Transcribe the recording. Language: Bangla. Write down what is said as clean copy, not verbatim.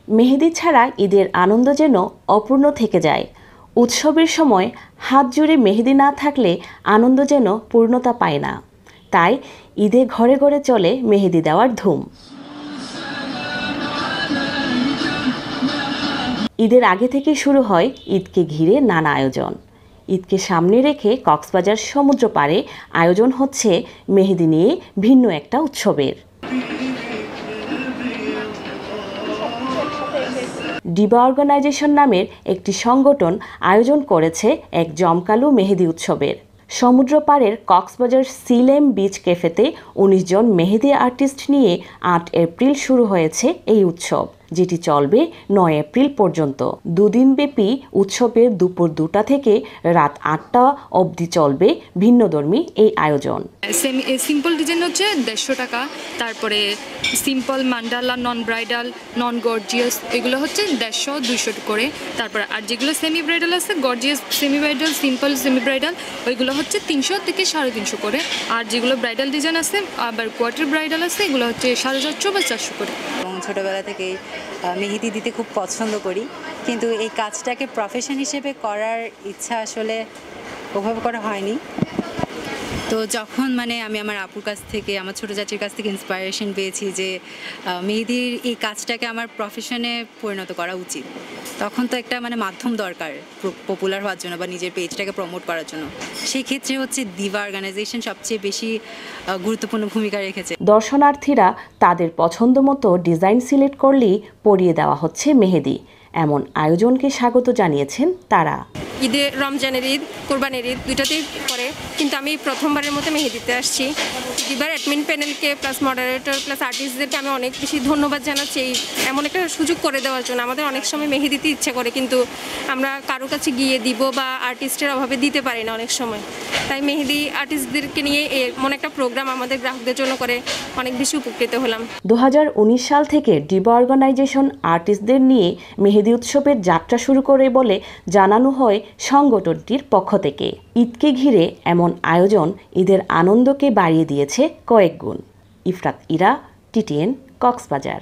মেহেদি ছাড়া ঈদের আনন্দ যেন অপূর্ণ থেকে যায়। উৎসবের সময় হাত জুড়ে মেহেদি না থাকলে আনন্দ যেন পূর্ণতা পায় না। তাই ঈদে ঘরে ঘরে চলে মেহেদি দেওয়ার ধুম। ঈদের আগে থেকে শুরু হয় ঈদকে ঘিরে নানা আয়োজন। ঈদকে সামনে রেখে কক্সবাজার সমুদ্র পাড়ে আয়োজন হচ্ছে মেহেদি নিয়ে ভিন্ন একটা উৎসবের। ডিবা অর্গানাইজেশন নামের একটি সংগঠন আয়োজন করেছে এক জমকালো মেহেদি উৎসবের। সমুদ্র পাড়ের কক্সবাজার সিলেম বিচ ক্যাফেতে ১৯ জন মেহেদি আর্টিস্ট নিয়ে ৮ এপ্রিল শুরু হয়েছে এই উৎসব, যেটি চলবে ৯ এপ্রিল পর্যন্ত। দুদিনব্যাপী উৎসবের দুপুর ২টা থেকে রাত ৮টা অবধি চলবে ভিন্নধর্মী এই আয়োজন। সিম্পল ডিজাইন হচ্ছে ১৫০ টাকা, তারপরে সিম্পল মান্ডালা, নন ব্রাইডাল, নন গর্জিয়াস এগুলো হচ্ছে ১৫০-২০০ করে। তারপরে আর যেগুলো সেমি ব্রাইডাল আছে, gorgeous semi bridal, simple semi bridal, ওইগুলো হচ্ছে ৩০০ থেকে ৩৫০ করে। আর যেগুলো ব্রাইডাল ডিজাইন আছে আবার কোয়ার্টার ব্রাইডাল আছে, এগুলো হচ্ছে ৪৫০ বা ৪০০ করে। এবং ছোটোবেলা থেকেই মেহেদি দিতে খুব পছন্দ করি, কিন্তু এই কাজটাকে প্রফেশন হিসেবে করার ইচ্ছা আসলে ওভাবে করা হয়নি। তো যখন আমি আমার আপুর কাছ থেকে, আমার ছোটো চাচির কাছ থেকে ইন্সপায়ারেশন পেয়েছি যে মেহেদির এই কাজটাকে আমার প্রফেশনে পরিণত করা উচিত, তখন তো একটা মাধ্যম দরকার পপুলার হওয়ার জন্য বা নিজের পেজটাকে প্রমোট করার জন্য। সেই ক্ষেত্রে হচ্ছে দিবা অর্গানাইজেশন সবচেয়ে বেশি গুরুত্বপূর্ণ ভূমিকা রেখেছে। দর্শনার্থীরা তাদের পছন্দ মতো ডিজাইন সিলেক্ট করলেই পরিয়ে দেওয়া হচ্ছে মেহেদি। এমন আয়োজনকে স্বাগত জানিয়েছেন তারা। ঈদে রমজানের ঈদ, কোরবানির ঈদ দুইটাতেই পরে, কিন্তু আমি প্রথমবারের মতো মেহেদিতে আসছি। দিবার অ্যাডমিন প্যানেলকে প্লাস মডারেটর প্লাস আর্টিস্টদেরকে আমি অনেক বেশি ধন্যবাদ জানাচ্ছি এমন একটা সুযোগ করে দেওয়ার জন্য। আমাদের অনেক সময় মেহেদি দিতে ইচ্ছা করে, কিন্তু আমরা কারো কাছে গিয়ে দিব বা আর্টিস্টের অভাবে দিতে পারি না অনেক সময়। তাই মেহেদি আর্টিস্টদেরকে নিয়ে এমন একটা প্রোগ্রাম আমাদের গ্রাহকদের জন্য করে অনেক বেশি উপকৃত হলাম। ২০১৯ সাল থেকে ডিবা অর্গানাইজেশন আর্টিস্টদের নিয়ে মেহেদি উৎসবের যাত্রা শুরু করে বলে জানানো হয় সংগঠনটির পক্ষ থেকে। ঈদকে ঘিরে এমন আয়োজন ঈদের আনন্দকে বাড়িয়ে দিয়েছে কয়েক গুণ। ইফরাত ইরা, টিটিএন, কক্সবাজার।